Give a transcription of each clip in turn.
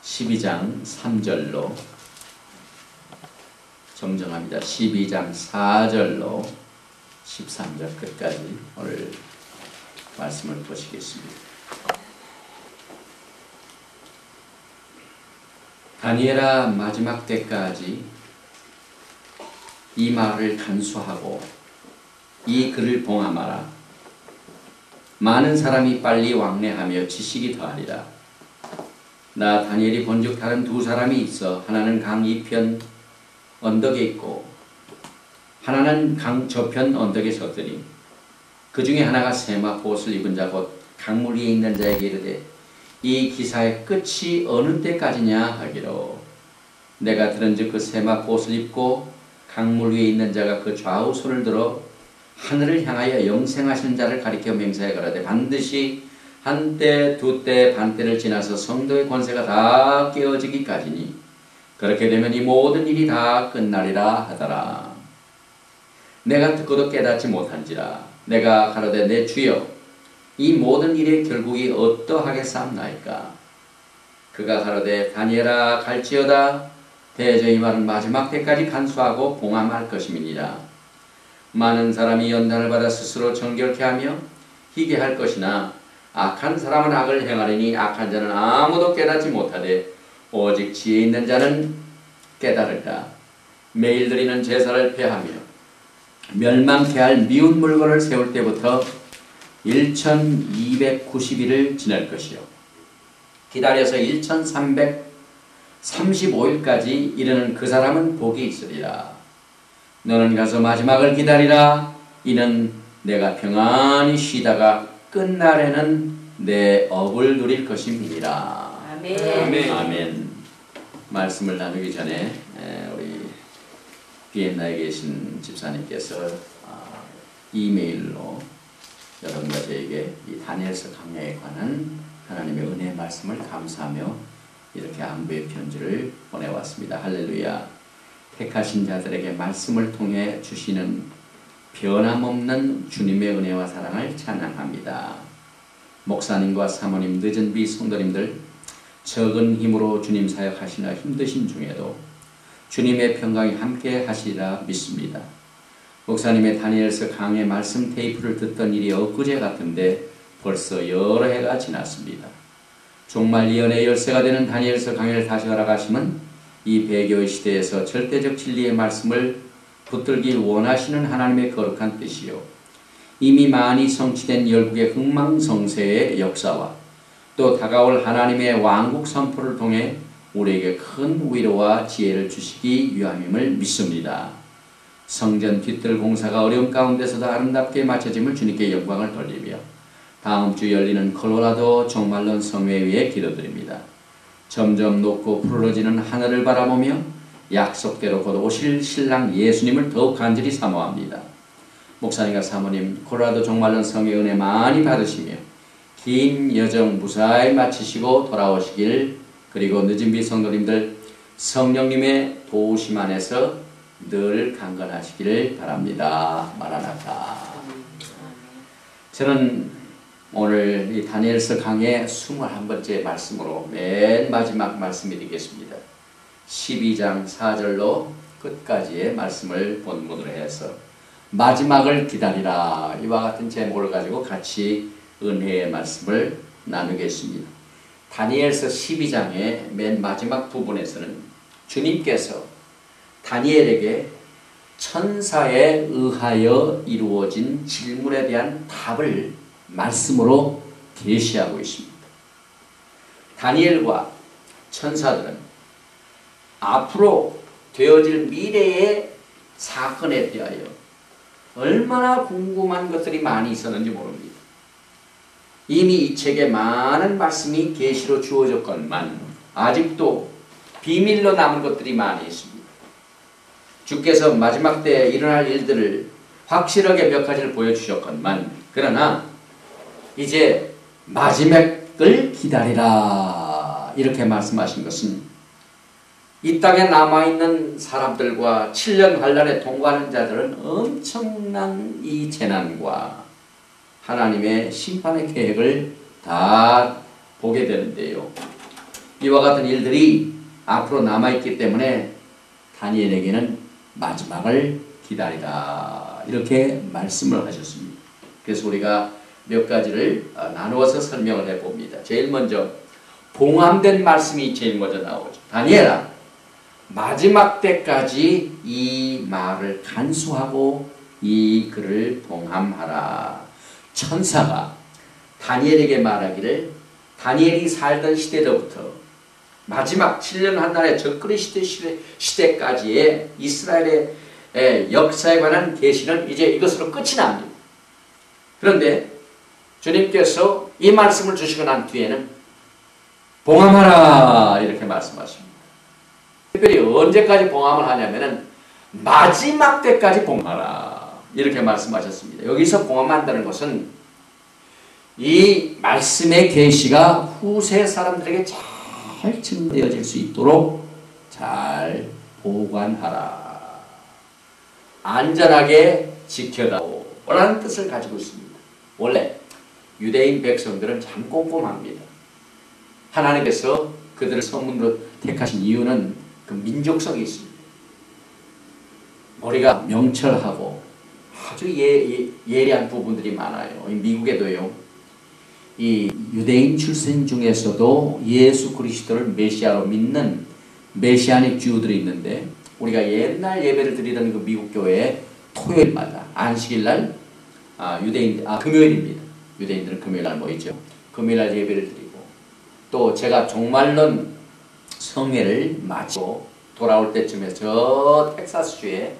12장 3절로 정정합니다. 12장 4절로 13절 끝까지 오늘 말씀을 보시겠습니다. 다니엘아, 마지막 때까지 이 말을 간수하고 이 글을 봉함하라. 많은 사람이 빨리 왕래하며 지식이 더하리라. 나 다니엘이 본즉 다른 두 사람이 있어 하나는 강 이편 언덕에 있고 하나는 강 저편 언덕에 섰더니 그 중에 하나가 세마포 옷을 입은 자 곧 강물 위에 있는 자에게 이르되 이 기사의 끝이 어느 때까지냐 하기로 내가 들은즉 그 세마포 옷을 입고 강물 위에 있는 자가 그 좌우 손을 들어 하늘을 향하여 영생하신 자를 가리켜 맹세하여 가라되 반드시 한때 두때 반때를 지나서 성도의 권세가 다 깨어지기까지니 그렇게 되면 이 모든 일이 다 끝나리라 하더라. 내가 듣고도 깨닫지 못한지라. 내가 가로되 내 주여 이 모든 일의 결국이 어떠하겠사옵나이까. 그가 가로되 다니엘아 갈지어다. 대저 이 말은 마지막 때까지 간수하고 봉함할 것임이니라. 많은 사람이 연단을 받아 스스로 정결케 하며 희게 할 것이나 악한 사람은 악을 행하리니 악한 자는 아무도 깨닫지 못하되 오직 지혜 있는 자는 깨달으리라. 매일 드리는 제사를 폐하며 멸망케 할 미운 물건을 세울 때부터 1290일을 지낼 것이요 기다려서 1335일까지 이르는 그 사람은 복이 있으리라. 너는 가서 마지막을 기다리라. 이는 내가 평안히 쉬다가 끝날에는 내 업을 누릴 것임이니라. 아멘. 아멘. 아멘. 말씀을 나누기 전에 우리 비엔나에 계신 집사님께서 이메일로 여러분과 저에게 이 다니엘서 강야에 관한 하나님의 은혜의 말씀을 감사하며 이렇게 안부의 편지를 보내왔습니다. 할렐루야. 택하신 자들에게 말씀을 통해 주시는 변함없는 주님의 은혜와 사랑을 찬양합니다. 목사님과 사모님, 늦은 비 성도님들 적은 힘으로 주님 사역하시나 힘드신 중에도 주님의 평강이 함께 하시리라 믿습니다. 목사님의 다니엘서 강의 말씀 테이프를 듣던 일이 엊그제 같은데 벌써 여러 해가 지났습니다. 종말 예언의 열쇠가 되는 다니엘서 강의를 다시 허락하시면 이 배교의 시대에서 절대적 진리의 말씀을 붙들길 원하시는 하나님의 거룩한 뜻이요 이미 많이 성취된 열국의 흥망성쇠의 역사와 또 다가올 하나님의 왕국 선포를 통해 우리에게 큰 위로와 지혜를 주시기 위함임을 믿습니다. 성전 뒤뜰 공사가 어려움 가운데서도 아름답게 마쳐짐을 주님께 영광을 돌리며 다음 주 열리는 콜로라도 종말론 성회 위에 기도드립니다. 점점 높고 푸르러지는 하늘을 바라보며 약속대로 곧 오실 신랑 예수님을 더욱 간절히 사모합니다. 목사님과 사모님 콜로라도 종말론 성회 은혜 많이 받으시며 긴 여정 무사히 마치시고 돌아오시길 그리고 늦은 비 성도님들 성령님의 도우심 안에서 늘 강건하시기를 바랍니다. 마라나타. 저는 오늘 이 다니엘서 강의 21번째 말씀으로 맨 마지막 말씀이 되겠습니다. 12장 4절로 끝까지의 말씀을 본문으로 해서 마지막을 기다리라 이와 같은 제목을 가지고 같이 은혜의 말씀을 나누겠습니다. 다니엘서 12장의 맨 마지막 부분에서는 주님께서 다니엘에게 천사에 의하여 이루어진 질문에 대한 답을 말씀으로 계시하고 있습니다. 다니엘과 천사들은 앞으로 되어질 미래의 사건에 대하여 얼마나 궁금한 것들이 많이 있었는지 모릅니다. 이미 이 책에 많은 말씀이 계시로 주어졌건만 아직도 비밀로 남은 것들이 많이 있습니다. 주께서 마지막 때에 일어날 일들을 확실하게 몇 가지를 보여주셨건만 그러나 이제 마지막을 기다리라 이렇게 말씀하신 것은 이 땅에 남아있는 사람들과 7년 환란에 통과하는 자들은 엄청난 이 재난과 하나님의 심판의 계획을 다 보게 되는데요. 이와 같은 일들이 앞으로 남아있기 때문에 다니엘에게는 마지막을 기다리라 이렇게 말씀을 하셨습니다. 그래서 우리가 몇 가지를 나누어서 설명을 해봅니다. 제일 먼저 봉함된 말씀이 제일 먼저 나오죠. 다니엘아, 마지막 때까지 이 말을 간수하고 이 글을 봉함하라. 천사가 다니엘에게 말하기를 다니엘이 살던 시대로부터 마지막 7년 한 달의 적그리 시대까지의 이스라엘의 역사에 관한 계시는 이제 이것으로 끝이 납니다. 그런데 주님께서 이 말씀을 주시고 난 뒤에는 봉함하라 이렇게 말씀하십니다. 특별히 언제까지 봉함을 하냐면은 마지막 때까지 봉함하라 이렇게 말씀하셨습니다. 여기서 봉함한다는 것은 이 말씀의 계시가 후세 사람들에게 잘 증거되어질 수 있도록 잘 보관하라. 안전하게 지켜다오라는 뜻을 가지고 있습니다. 원래 유대인 백성들은 참 꼼꼼합니다. 하나님께서 그들을 성문으로 택하신 이유는 그 민족성이 있습니다. 머리가 명철하고 아주 예리한 부분들이 많아요. 미국에도요. 이 유대인 출신 중에서도 예수 그리스도를 메시아로 믿는 메시아닉 주들이 있는데 우리가 옛날 예배를 드리던 그 미국 교회에 토요일마다 안식일날 금요일입니다. 유대인들은 금요일날 모이죠. 금요일날 예배를 드리고 또 제가 종말론 성회를 마치고 돌아올 때쯤에 저 텍사스주의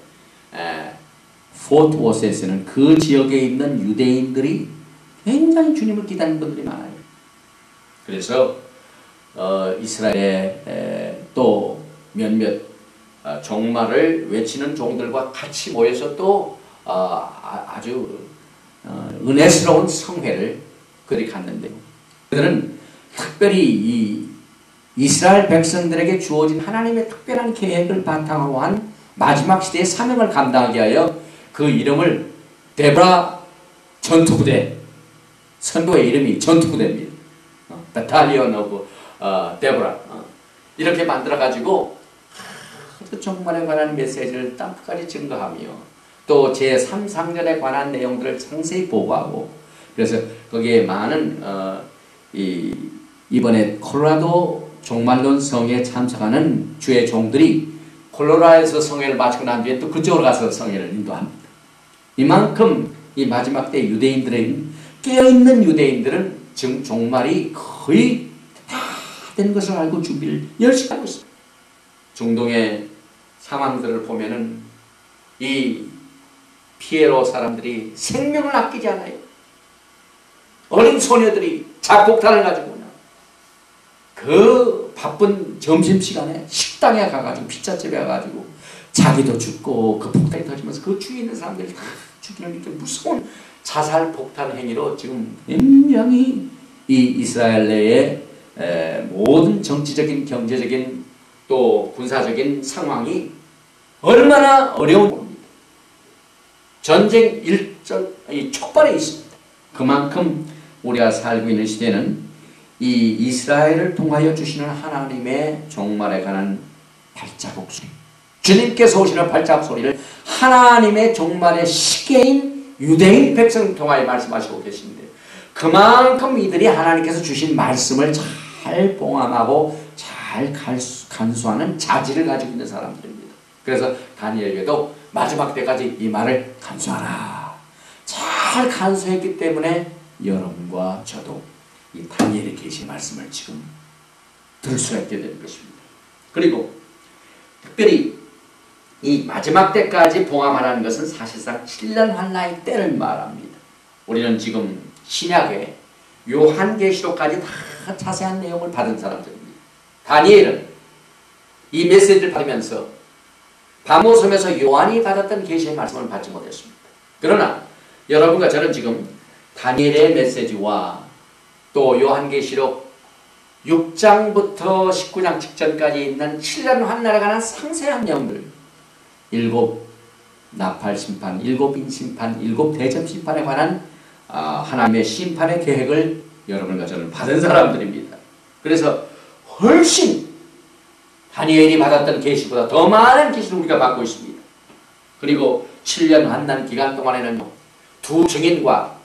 포트 워스에서는 그 지역에 있는 유대인들이 굉장히 주님을 기다리는 분들이 많아요. 그래서 이스라엘의 또 몇몇 종말을 외치는 종들과 같이 모여서 또 아주 은혜스러운 성회를 그들이 갔는데 그들은 특별히 이 이스라엘 백성들에게 주어진 하나님의 특별한 계획을 바탕으로 한 마지막 시대의 사명을 감당하게 하여 그 이름을 데브라 전투부대, 선도의 이름이 전투부대입니다. 바탈리온 오브 데브라 이렇게 만들어가지고 종말에 관한 메시지를 땅끝까지 증거하며 또 제3상전에 관한 내용들을 상세히 보고하고 그래서 거기에 많은 이번에 콜로라도 종말론 성회에 참석하는 주의 종들이 콜로라도에서 성회를 마치고 난 뒤에 또 그쪽으로 가서 성회를 인도합니다. 이만큼 이 마지막 때 유대인들은 깨어있는 유대인들은 지금 종말이 거의 다 된 것을 알고 준비를 열심히 하고 있습니다. 중동의 상황들을 보면은 이 피에로 사람들이 생명을 아끼지 않아요. 어린 소녀들이 작곡단을 가지고 그 바쁜 점심시간에 식당에 가가지고 피자집에 가가지고 자기도 죽고 그 폭탄이 터지면서 그 주위에 있는 사람들이 다 죽이는 이렇게 무서운 자살 폭탄 행위로 지금 굉장히 이 이스라엘 내의 모든 정치적인 경제적인 또 군사적인 상황이 얼마나 어려운 겁니다. 전쟁 일정이 촉발해 있습니다. 그만큼 우리가 살고 있는 시대는 이 이스라엘을 통하여 주시는 하나님의 종말에 관한 발자국 소리, 주님께서 오시는 발자국 소리를 하나님의 종말의 시계인 유대인 백성을 통하여 말씀하시고 계신데 그만큼 이들이 하나님께서 주신 말씀을 잘 봉함하고 잘 간수하는 자질을 가지고 있는 사람들입니다. 그래서 다니엘에게도 마지막 때까지 이 말을 간수하라. 잘 간수했기 때문에 여러분과 저도 이 다니엘의 계시 말씀을 지금 들을 수 있게 되는 것입니다. 그리고 특별히 이 마지막 때까지 봉함하라는 것은 사실상 7년 환란의 때를 말합니다. 우리는 지금 신약에 요한계시록까지 다 자세한 내용을 받은 사람들입니다. 다니엘은 이 메시지를 받으면서 바모섬에서 요한이 받았던 계시의 말씀을 받지 못했습니다. 그러나 여러분과 저는 지금 다니엘의 메시지와 또 요한계시록 6장부터 19장 직전까지 있는 7년 환란에 관한 상세한 내용들, 7 나팔 심판, 7인 심판, 7 대접 심판에 관한 하나님의 심판의 계획을 여러분과 저는 받은 사람들입니다. 그래서 훨씬 다니엘이 받았던 계시보다 더 많은 계시를 우리가 받고 있습니다. 그리고 7년 환난 기간 동안에는 두 증인과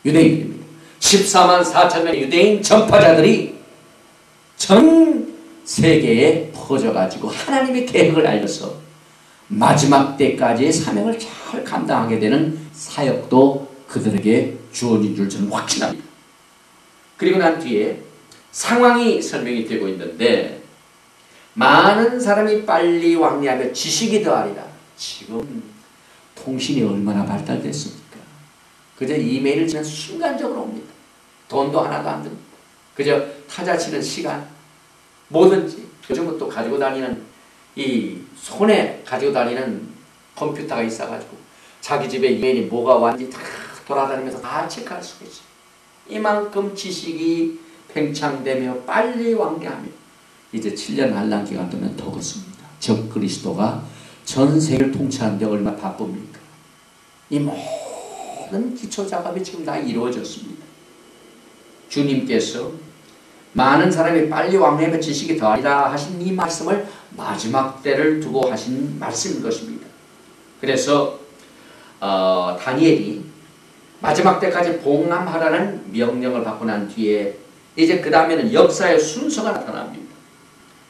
유대인입니다. 14만 4천 명의 유대인 전파자들이 전 세계에 퍼져가지고 하나님의 계획을 알려서 마지막 때까지의 사명을 잘 감당하게 되는 사역도 그들에게 주어진 줄 저는 확신합니다. 그리고 난 뒤에 상황이 설명이 되고 있는데, 많은 사람이 빨리 왕래하며 지식이 더하리라. 지금 통신이 얼마나 발달됐습니까? 그저 이메일을 치면 순간적으로 옵니다. 돈도 하나도 안 듭니다. 그저 타자 치는 시간, 뭐든지. 요즘은 또 가지고 다니는, 이 손에 가지고 다니는 컴퓨터가 있어가지고 자기 집에 이메일이 뭐가 왔는지 다 돌아다니면서 다 체크할 수가 있어요. 이만큼 지식이 팽창되며 빨리 왕래하며 이제 7년 환난 기간 되면 더 그렇습니다. 적 그리스도가 전 세계를 통치하는데 얼마나 바쁩니까? 이 모든 기초 작업이 지금 다 이루어졌습니다. 주님께서 많은 사람이 빨리 왕래하며 지식이 더하리라 하신 이 말씀을 마지막 때를 두고 하신 말씀인 것입니다. 그래서 다니엘이 마지막 때까지 봉함하라는 명령을 받고 난 뒤에 이제 그 다음에는 역사의 순서가 나타납니다.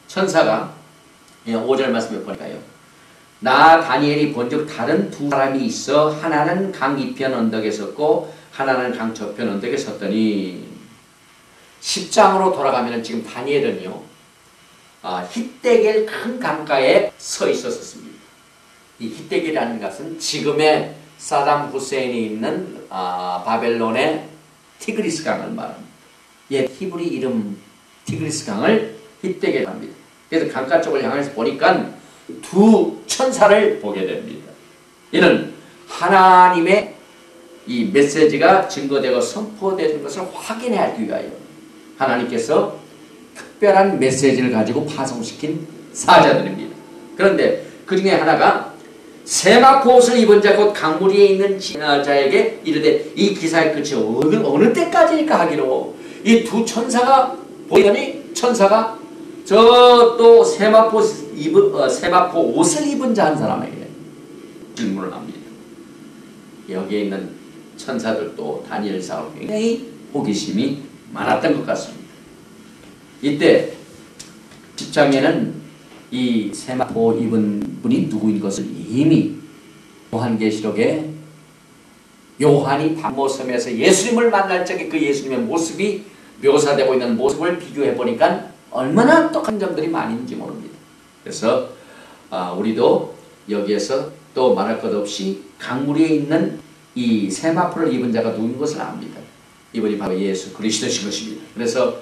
천사가 5절 말씀에 보니까요, 나 다니엘이 본즉 다른 두 사람이 있어 하나는 강 이편 언덕에 섰고 하나는 강 저편 언덕에 섰더니, 10장으로 돌아가면 지금 다니엘은요, 히데겔 큰 강가에 서 있었습니다. 이 히데겔이라는 것은 지금의 사담 후세인이 있는 바벨론의 티그리스 강을 말합니다. 옛 히브리 이름 티그리스 강을 히데겔 합니다. 그래서 강가 쪽을 향해서 보니까 두 천사를 보게 됩니다. 이는 하나님의 이 메시지가 증거되고 선포되는 것을 확인해 하기 위하여 하나님께서 특별한 메시지를 가지고 파송시킨 사자들입니다. 그런데 그 중에 하나가 세마포 옷을 입은 자 곧 강물 위에 있는 자에게 이르되 이 기사의 끝이 어느 때까지일까 하기로, 이 두 천사가 보이더니 천사가 저 또 세마포 옷을 입은 자 한 사람에게 질문을 합니다. 여기에 있는 천사들도 다니엘사와 굉장히 호기심이 많았던 것 같습니다. 이때 10장에는 이 세마포 입은 분이 누구인 것을 이미 요한계시록에 요한이 pat모섬에서 예수님을 만날 적에 그 예수님의 모습이 묘사되고 있는 모습을 비교해 보니까 얼마나 똑같은 점들이 많이 있는지 모릅니다. 그래서 우리도 여기에서 또 말할 것 없이 강물 위에 있는 이 세마포를 입은 자가 누구인 것을 압니다. 이분이 바로 예수 그리스도신 것입니다. 그래서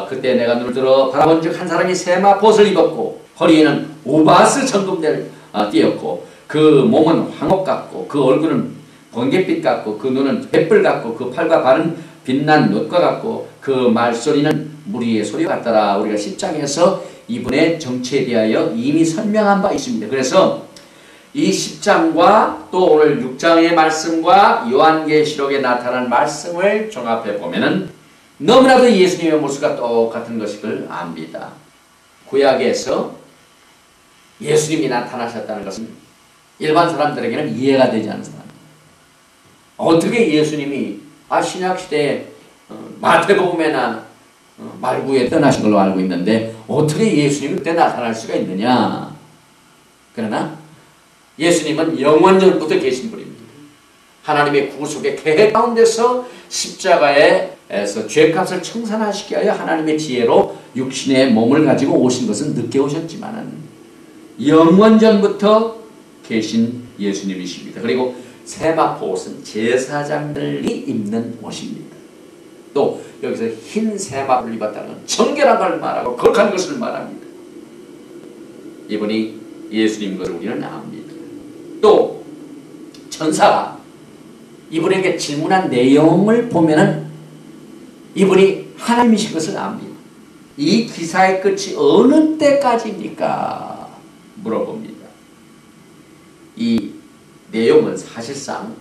그때 내가 눈을 들어 바라본 즉 한 사람이 세마포옷을 입었고 허리에는 우바스 정금대를 띄었고 그 몸은 황옥 같고 그 얼굴은 번갯빛 같고 그 눈은 횃불 같고 그 팔과 발은 빛난 놋과 같고 그 말소리는 무리의 소리 같더라. 우리가 10장에서 이분의 정체에 대하여 이미 설명한 바 있습니다. 그래서 이 10장과 또 오늘 6장의 말씀과 요한계시록에 나타난 말씀을 종합해 보면은 너무나도 예수님의 모습과 똑같은 것을 압니다. 구약에서 예수님이 나타나셨다는 것은 일반 사람들에게는 이해가 되지 않는 사람. 어떻게 예수님이 신약시대에 마태복음에나 말구에 떠나신 걸로 알고 있는데 어떻게 예수님이 그때 나타날 수가 있느냐. 그러나 예수님은 영원전부터 계신 분입니다. 하나님의 구속의 계획 가운데서 십자가에서 죄값을 청산하시기 위하여 하나님의 지혜로 육신의 몸을 가지고 오신 것은 늦게 오셨지만은 영원전부터 계신 예수님이십니다. 그리고 세마포 옷은 제사장들이 입는 옷입니다. 또 여기서 흰 세마포를 입었다는 건 정결한 걸 말하고 거룩한 것을 말합니다. 이분이 예수님인 것을 우리는 압니다. 또 천사가 이분에게 질문한 내용을 보면은 이분이 하나님이신 것을 압니다. 이 기사의 끝이 어느 때까지입니까? 물어봅니다. 이 내용은 사실상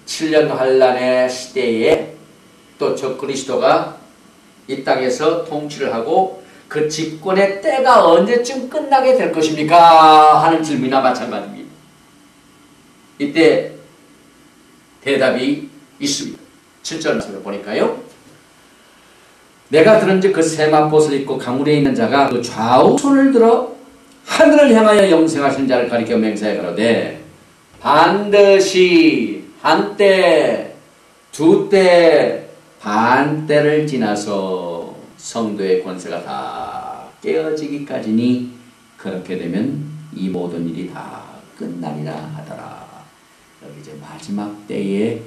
7년 환란의 시대에 또 저 그리스도가 이 땅에서 통치를 하고 그 집권의 때가 언제쯤 끝나게 될 것입니까? 하는 질문이나 마찬가지입니다. 이때 대답이 있습니다. 7절 말씀을 보니까요. 내가 들은즉 그 세마포를 입고 가문에 있는 자가 그 좌우 손을 들어 하늘을 향하여 영생하신 자를 가리켜 맹세해 가로되 반드시 한때 두때 반때를 지나서 성도의 권세가 다 깨어지기까지니 그렇게 되면 이 모든 일이 다 끝나리라 하더라. 여기 이제 마지막 때의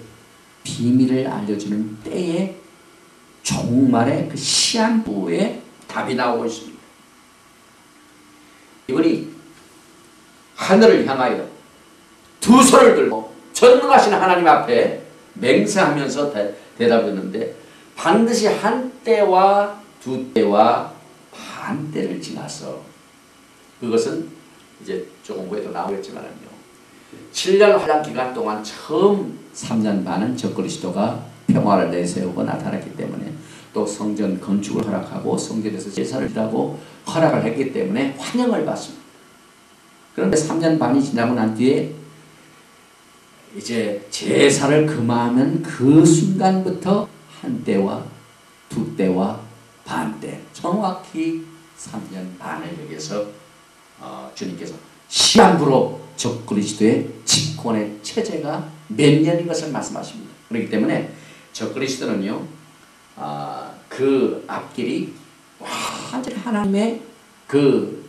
비밀을 알려주는 때의 종말의 그 시한부의 답이 나오고 있습니다. 이분이 하늘을 향하여 두 손을 들고 전능하신 하나님 앞에 맹세하면서 대답했는데 반드시 한때와 두때와 반때를 지나서 그것은 이제 조금 후에도 나오겠지만요. 7년 환란 기간 동안 처음 3년 반은 적그리스도가 평화를 내세우고 나타났기 때문에 또 성전 건축을 허락하고 성전에서 제사를 지라고 허락을 했기 때문에 환영을 받습니다. 그런데 3년 반이 지나고 난 뒤에 이제 제사를 금하면 그 순간부터 한때와 두때와 반때 정확히 3년 반을 여기서 주님께서 시한부로 적그리스도의 집권의 체제가 몇 년인 것을 말씀하십니다. 그렇기 때문에 적그리스도는요 그 앞길이 완전히 하나님의 그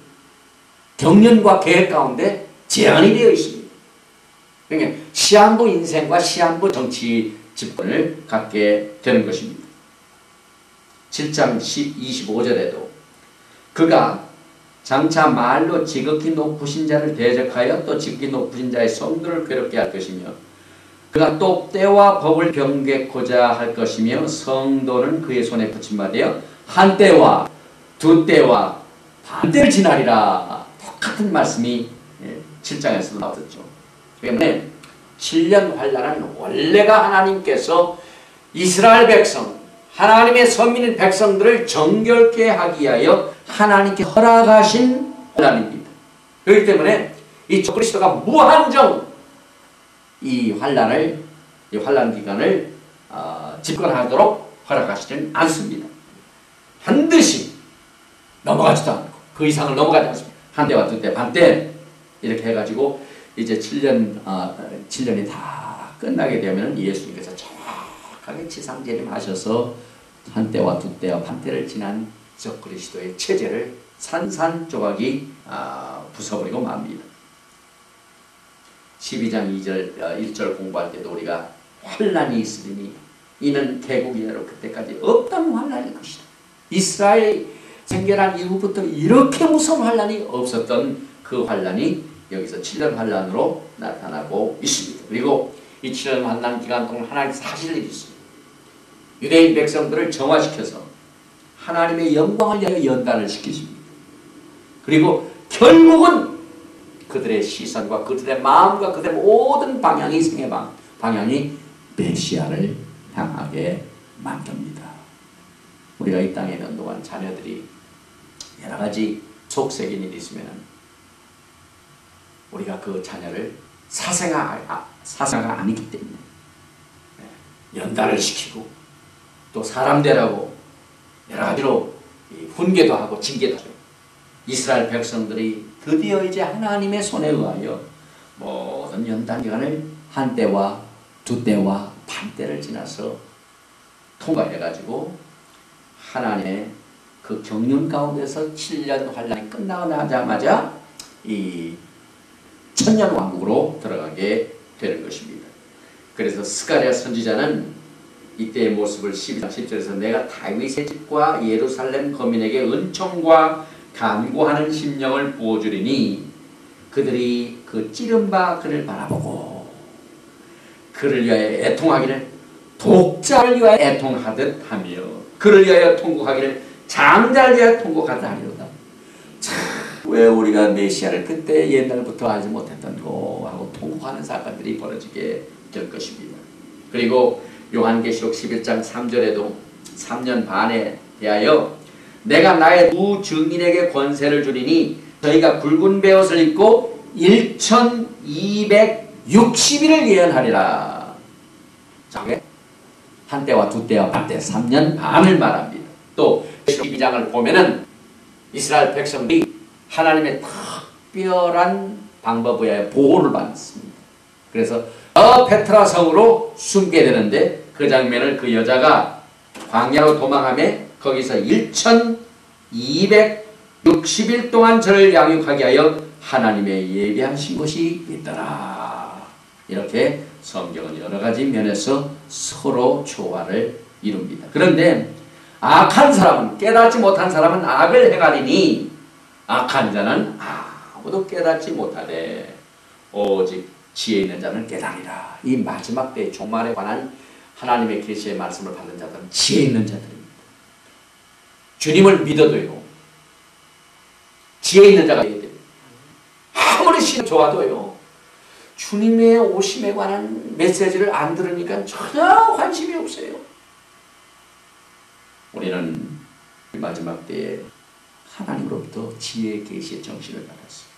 경륜과 계획 가운데 제한이 되어 있습니다. 그러니까 시한부 인생과 시한부 정치 집권을 갖게 되는 것입니다. 7장 25절에도 그가 장차 말로 지극히 높으신 자를 대적하여 또 지극히 높으신 자의 성도를 괴롭게 할 것이며 그가 또 때와 법을 변개코자 할 것이며 성도는 그의 손에 붙임받아 한때와 두때와 반때를 지나리라. 똑같은 말씀이 7장에서도 나왔었죠. 그러면 7년 환란은 원래가 하나님께서 이스라엘 백성 하나님의 선민인 백성들을 정결케 하기 위하여 하나님께 허락하신 환란입니다. 그렇기 때문에 이 적그리스도가 무한정 이 환란 기간을 집권하도록 허락하시지는 않습니다. 반드시 넘어가지도 않고 그 이상을 넘어가지 않습니다. 한때와 두때 반때 이렇게 해가지고 이제 7년이 다 끝나게 되면 예수님께서 정확하게 지상재림하셔서 한때와 두때와 반때를 지난 적그리스도의 체제를 산산조각이 부숴버리고 맙니다. 12장 1절 공부할 때도 우리가 환란이 있으리니 이는 개국이야로 그때까지 없던 환란일 것이다. 이스라엘 생겨난 이후부터 이렇게 무서운 환란이 없었던 그 환란이 여기서 7년 환란으로 나타나고 있습니다. 그리고 이 7년 환란 기간 동안 하나님께서 하실 일이 있습니다. 유대인 백성들을 정화시켜서 하나님의 영광을 위하여 연단을 시키십니다. 그리고 결국은 그들의 시선과 그들의 마음과 그들의 모든 방향이 생의 방향이 메시아를 향하게 만듭니다. 우리가 이 땅에 있는 동안 자녀들이 여러 가지 속색인 일이 있으면 우리가 그 자녀를 사생아가 아니기 때문에 연단을 시키고 또 사람 되라고 여러 가지로 훈계도 하고 징계도 하고 이스라엘 백성들이 드디어 이제 하나님의 손에 의하여 모든 연단 기간을 한때와 두때와 반때를 지나서 통과해가지고 하나님의 그 경륜 가운데서 7년 환란이 끝나고 나자마자 이 천년 왕국으로 들어가게 되는 것입니다. 그래서 스가랴 선지자는 이때의 모습을 12장 10절에서 내가 다윗의 집과 예루살렘 거민에게 은총과 간구하는 심령을 부어주리니 그들이 그 찌른 바 그를 바라보고 그를 위하여 애통하기를 독자를 위하여 애통하듯 하며 그를 위하여 통곡하기를 장자를 위하여 통곡하듯 하리로다. 참, 왜 우리가 메시아를 그때 옛날부터 알지 못했던고 하고 통곡하는 사건들이 벌어지게 될 것입니다. 그리고 요한계시록 11장 3절에도 3년 반에 대하여 내가 나의 두 증인에게 권세를 주리니 저희가 굵은 베옷을 입고 1260일을 예언하리라. 자, 한때와 두때와 반때 3년 반을 말합니다. 또 12장을 보면은 이스라엘 백성들이 하나님의 특별한 방법에 의하여 보호를 받습니다. 그래서 페트라 성으로 숨게 되는데 그 장면을 그 여자가 광야로 도망하며 거기서 1260일 동안 저를 양육하게 하여 하나님의 예비하신 곳이 있더라. 이렇게 성경은 여러 가지 면에서 서로 조화를 이룹니다. 그런데 악한 사람은, 깨닫지 못한 사람은 악을 행하리니 악한 자는 아무도 깨닫지 못하되 오직 지혜 있는 자는 깨달으리라. 이 마지막 때의 종말에 관한 하나님의 계시의 말씀을 받는 자들은 지혜 있는 자들입니다. 주님을 믿어도요, 지혜 있는 자가 되어야 됩니다. 아무리 신이 좋아도요, 주님의 오심에 관한 메시지를 안 들으니까 전혀 관심이 없어요. 우리는 마지막 때에 하나님으로부터 지혜의 계시의 정신을 받았습니다.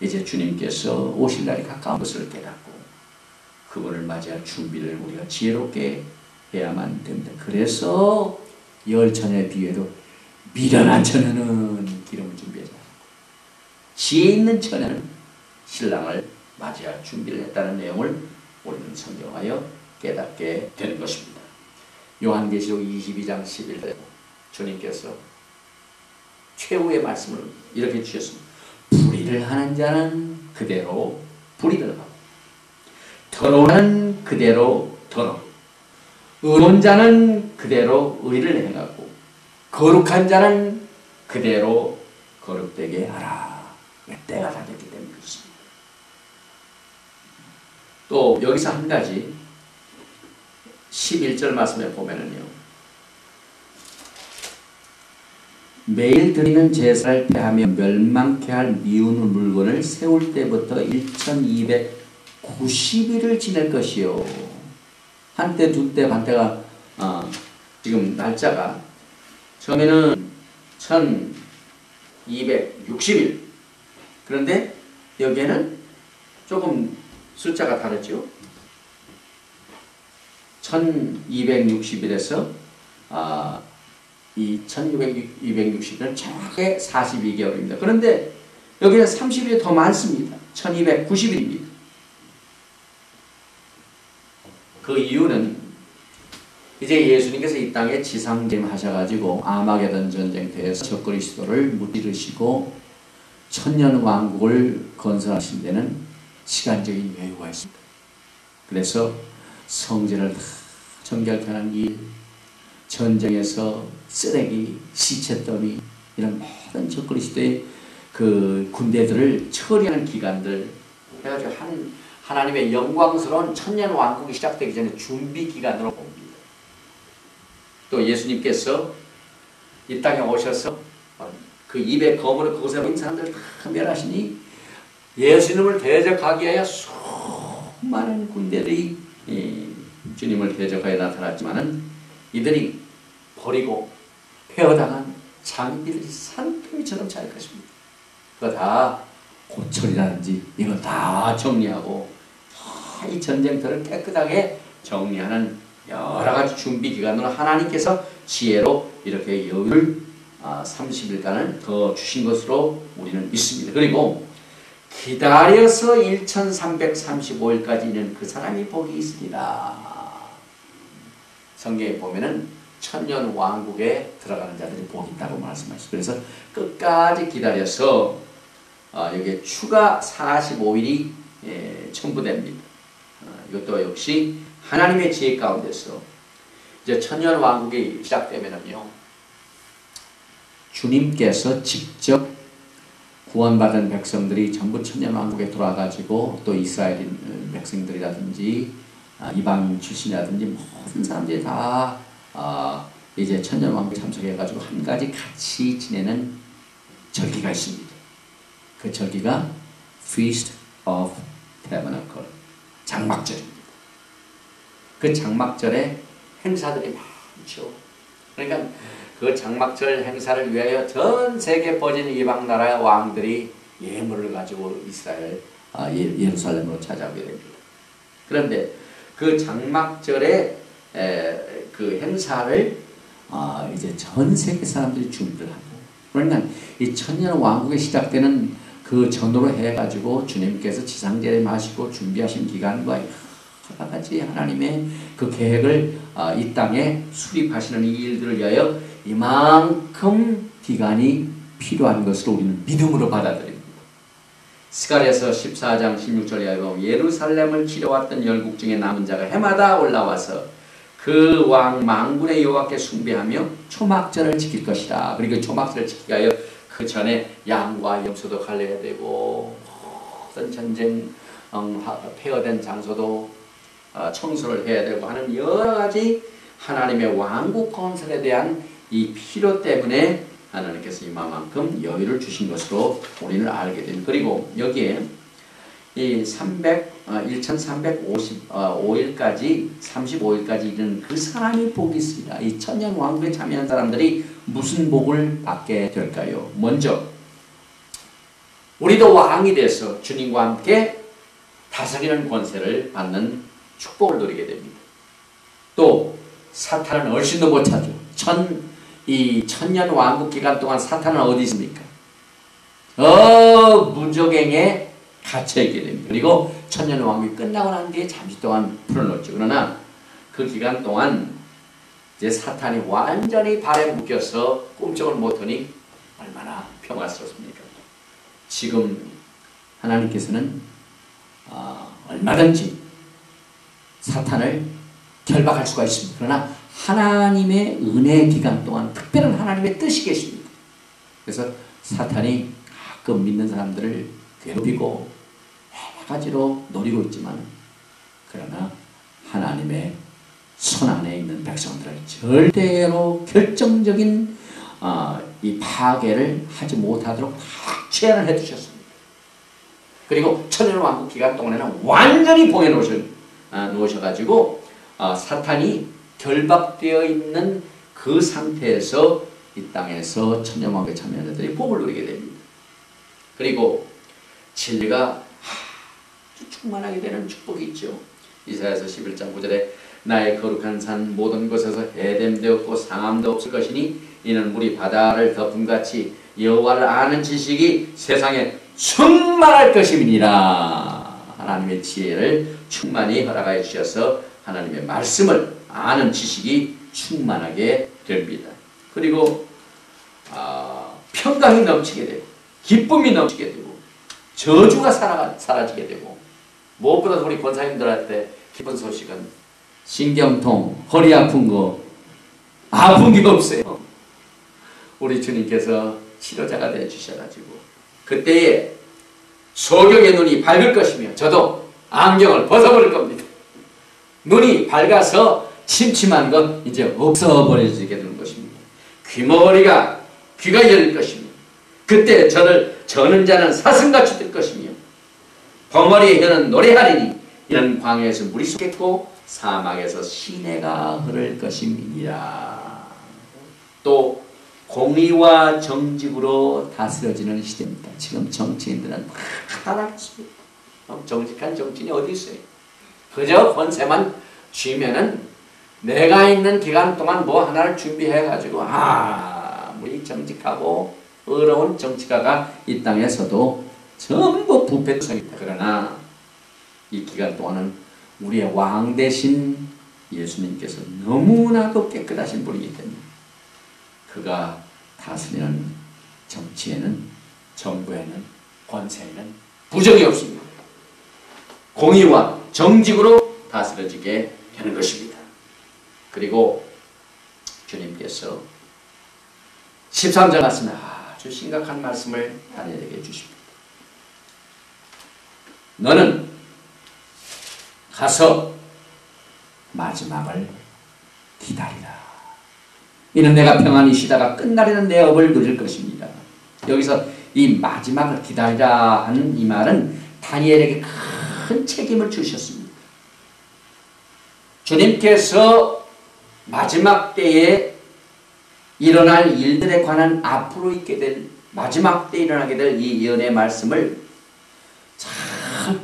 이제 주님께서 오실 날이 가까운 것을 깨닫고 그분을 맞이할 준비를 우리가 지혜롭게 해야만 됩니다. 그래서 열 처녀의 비유에도 미련한 처녀는 기름을 준비하지 않고 지혜 있는 처녀는 신랑을 맞이할 준비를 했다는 내용을 우리는 성경하여 깨닫게 되는 것입니다. 요한계시록 22장 11절에 주님께서 최후의 말씀을 이렇게 주셨습니다. 불의를 하는 자는 그대로 불의를 하고 더러운 자는 그대로 더러워 의로운 자는 그대로 의를 행하고 거룩한 자는 그대로 거룩되게 하라. 때가 다 됐기 때문에 그렇습니다. 또 여기서 한 가지 11절 말씀에 보면은요, 매일 드리는 제사를 폐하며 멸망케 할 미운 물건을 세울 때부터 1290일을 지낼 것이요. 한때, 두때, 반때가 지금 날짜가 처음에는 1260일. 그런데 여기에는 조금 숫자가 다르죠. 1260일에서 이 1260일은 정확하게 42개월입니다. 그런데 여기는 30일이 더 많습니다. 1290일입니다. 그 이유는 이제 예수님께서 이 땅에 지상림 하셔가지고 아마게돈 전쟁터에서 적그리스도를 무찌르시고 천년왕국을 건설하신 데는 시간적인 여유가 있습니다. 그래서 성전을 다 정결케 하는 일, 전쟁에서 쓰레기, 시체더미 이런 모든 적그리스도의 그 군대들을 처리하는 기간들 해가지고 하나님의 영광스러운 천년 왕국이 시작되기 전에 준비 기간으로 봅니다. 또 예수님께서 이 땅에 오셔서 그 입에 검으로 거세고 있는 사람들 다 멸하시니 예수님을 대적하기 위하여 수많은 군대들이 주님을 대적하여 나타났지만은 이들이 버리고 폐허당한 장비들이 산더미처럼 잘 것입니다. 그거 다 고철이라든지 이거 다 정리하고 이 전쟁터를 깨끗하게 정리하는 여러 가지 준비 기간으로 하나님께서 지혜로 이렇게 여유를 30일간을 더 주신 것으로 우리는 믿습니다. 그리고 기다려서 1335일까지 있는 그 사람이 복이 있으리라. 성경에 보면은 천년 왕국에 들어가는 자들이 복이 있다고 말씀하셨어요. 그래서 끝까지 기다려서 여기에 추가 45일이 첨부됩니다. 이것도 역시 하나님의 지혜 가운데서 이제 천년 왕국이 시작되면은요, 주님께서 직접 구원받은 백성들이 전부 천년 왕국에 돌아가지고 또 이스라엘 백성들이라든지 이방 출신이라든지 모든 사람들이 다 이제 천년 왕국에 참석해가지고 한 가지 같이 지내는 절기가 있습니다. 그 절기가 Feast of Tabernacle, 장막절입니다. 그 장막절에 행사들이 많죠. 그러니까 그 장막절 행사를 위하여 전 세계 퍼진 이방 나라의 왕들이 예물을 가지고 이스라엘 예루살렘으로 찾아오게 됩니다. 그런데 그 장막절의 그 행사를 이제 전 세계 사람들이 준비를 하고, 그러니까 이 천년 왕국이 시작되는 그 전으로 해가지고 주님께서 지상재림하시고 준비하신 기간과 여러 가지 하나님의 그 계획을 이 땅에 수립하시는 이 일들을 위하여 이만큼 기간이 필요한 것으로 우리는 믿음으로 받아들입니다. 스가랴서 14장 16절에 보면 예루살렘을 치러왔던 열국 중에 남은 자가 해마다 올라와서 그 왕 만군의 여호와께 숭배하며 초막절을 지킬 것이다. 그리고 초막절을 지키기 위하여 그 전에 양과 염소도 갈려야 되고 어떤 전쟁 폐허된 장소도 청소를 해야 되고 하는 여러 가지 하나님의 왕국 건설에 대한 이 필요 때문에 하나님께서 이만큼 여유를 주신 것으로 우리는 알게 됩니다. 그리고 여기에 이 1355일까지 35일까지 이르는 그 사람이 복이 있습니다. 이 천년 왕국에 참여한 사람들이 무슨 복을 받게 될까요? 먼저 우리도 왕이 돼서 주님과 함께 다스리는 권세를 받는 축복을 누리게 됩니다. 또 사탄은 얼씬도 못 찾죠. 이 천년 왕국 기간 동안 사탄은 어디 있습니까? 무적행에 갇혀있게 됩니다. 그리고 천년 왕국이 끝나고 난 뒤에 잠시 동안 풀어놓죠. 그러나 그 기간 동안 이제 사탄이 완전히 발에 묶여서 꿈쩍을 못하니 얼마나 평화스럽습니까? 지금 하나님께서는 얼마든지 사탄을 결박할 수가 있습니다. 그러나 하나님의 은혜 기간 동안 특별한 하나님의 뜻이 계십니다. 그래서 사탄이 가끔 믿는 사람들을 괴롭히고 여러 가지로 노리고 있지만, 그러나 하나님의 손 안에 있는 백성들을 절대로 결정적인 이 파괴를 하지 못하도록 다 제한을 해두셨습니다. 그리고 천년왕국 기간 동안에는 완전히 봉해 놓으셔가지고 사탄이 결박되어 있는 그 상태에서 이 땅에서 천년왕국에 참여한 자들이 복을 누리게 됩니다. 그리고 진리가 아주 충만하게 되는 축복이 있죠. 이사야서 11장 9절에 나의 거룩한 산 모든 곳에서 해됨도 없고 상함도 없을 것이니 이는 물이 바다를 덮음같이 여호와를 아는 지식이 세상에 충만할 것임이니라. 하나님의 지혜를 충만히 허락하여 주셔서 하나님의 말씀을 아는 지식이 충만하게 됩니다. 그리고 평강이 넘치게 되고 기쁨이 넘치게 되고 저주가 사라지게 되고, 무엇보다 우리 권사님들한테 기쁜 소식은 신경통, 허리 아픈 거, 아픈 게 없어요. 우리 주님께서 치료자가 되어주셔가지고 그때에 소경의 눈이 밝을 것이며 저도 안경을 벗어버릴 겁니다. 눈이 밝아서 침침한 것 이제 없어버려지게 되는 것입니다. 귀머거리가 귀가 열릴 것입니다. 그때 저는 자는 사슴같이 될 것이며 벙어리의 혀는 노래하리니 이는 광야에서 물이 솟겠고 사막에서 시내가 흐를 것임이니라. 또 공의와 정직으로 다스려지는 시대입니다. 지금 정치인들은 타락했습니다. 정직한 정치인이 어디 있어요? 그저 권세만 쥐면은 내가 있는 기간 동안 뭐 하나를 준비해가지고 우리 정직하고 의로운 정치가가 이 땅에서도 전부 부패투성이다. 그러나 이 기간 동안은 우리의 왕 대신 예수님께서 너무나도 깨끗하신 분이기 때문에 그가 다스리는 정치에는, 정부에는, 권세에는 부정이 없습니다. 공의와 정직으로 다스려지게 되는 것입니다. 그리고 주님께서 13절 말씀에 아주 심각한 말씀을 다니엘에게 주십니다. 너는 가서 마지막을 기다리라. 이는 내가 평안히 쉬다가 끝날에는 내 업을 누릴 것입니다. 여기서 이 마지막을 기다리라 하는 이 말은 다니엘에게 큰 책임을 주셨습니다. 주님께서 마지막 때에 일어날 일들에 관한 앞으로 있게 될 마지막 때 일어나게 될 이 예언의 말씀을 잘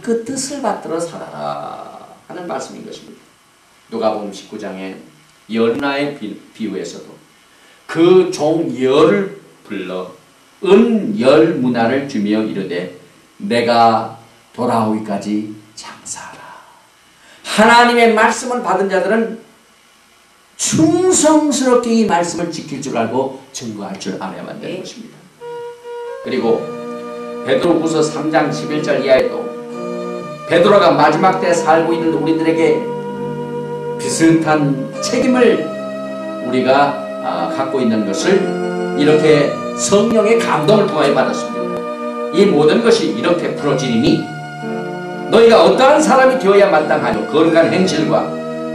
그 뜻을 받들어 살아라 하는 말씀인 것입니다. 누가복음 19장에 열나의 비유에서도 그 종 열을 불러 은열 문화를 주며 이르되 내가 돌아오기까지 장사하라. 하나님의 말씀을 받은 자들은 충성스럽게 이 말씀을 지킬 줄 알고 증거할 줄 알아야만 되는 것입니다. 그리고 베드로후서 3장 11절 이하에도 베드로가 마지막 때 살고 있는 우리들에게 비슷한 책임을 우리가 갖고 있는 것을 이렇게 성령의 감동을 통하여 받았습니다. 이 모든 것이 이렇게 풀어지니 너희가 어떠한 사람이 되어야 마땅하뇨 거룩한 행실과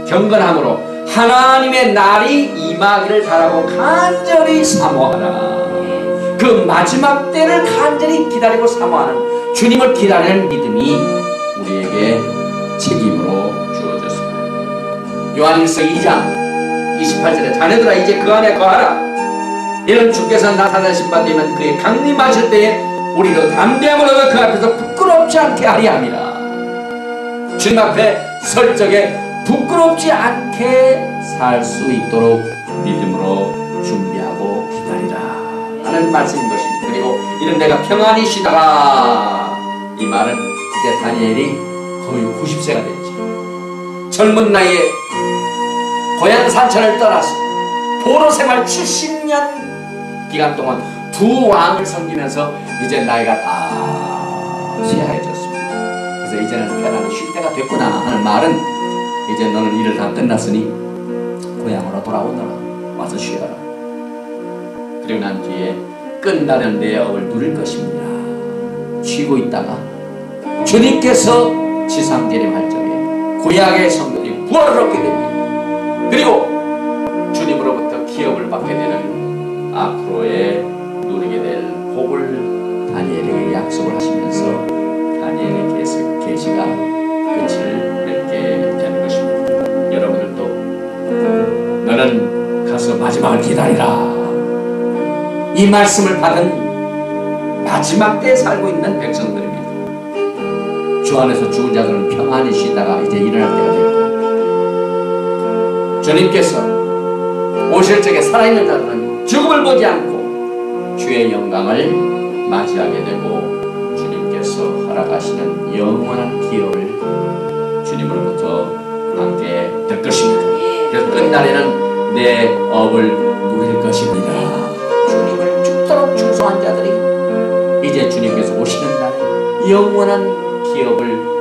경건함으로 하나님의 날이 임하기를 바라고 간절히 사모하라. 그 마지막 때를 간절히 기다리고 사모하는 주님을 기다리는 믿음이 우리에게 책임으로 주어졌습니다. 요한일서 2장 28절에 자네들아 이제 그 안에 거하라. 이는 주께서 나타나신 바 되면 그의 강림하실 때에 우리도 담대함을 얻어 그 앞에서 부끄럽지 않게 하리 함이라. 주님 앞에 설 적에 부끄럽지 않게 살 수 있도록 믿음으로 준비하고 기다리라 하는 말씀인 것입니다. 그리고 이는 내가 평안히 쉬다가 이 말은 이제 다니엘이 거의 90세가 됐죠. 젊은 나이에 고향 산천을 떠나서 포로 생활 70년 기간 동안 두 왕을 섬기면서 이제 나이가 다 쇠하여졌습니다. 그래서 이제는 편안히 쉴 때가 됐구나 하는 말은 이제 너는 일을 다 끝났으니 고향으로 돌아오너라. 와서 쉬어라. 그리고 난 뒤에 끝나는 내 업을 누릴 것입니다. 쉬고 있다가 주님께서 지상재림할 적에 구약의 성도들이 부활을 얻게 됩니다. 그리고 주님으로부터 기업을 받게 되는 앞으로의 누리게 될 복을 다니엘에게 약속을 하시면서 다니엘의 계시가 끝을 맺게 되는 것입니다. 여러분들도 너는 가서 마지막을 기다리라. 이 말씀을 받은 마지막 때에 살고 있는 백성들입니다. 주 안에서 죽은 자들은 평안히 쉬다가 이제 일어날 때가 됐고 주님께서 오실 적에 살아있는 자들은 죽음을 보지 않고 주의 영광을 맞이하게 되고 주님께서 허락하시는 영원한 기업을 주님으로부터 받게 될 것입니다. 그래서 끝날에는 내 업을 누릴 것입니다. 주님을 죽도록 충성한 자들이 이제 주님께서 오시는 날에 영원한 기업을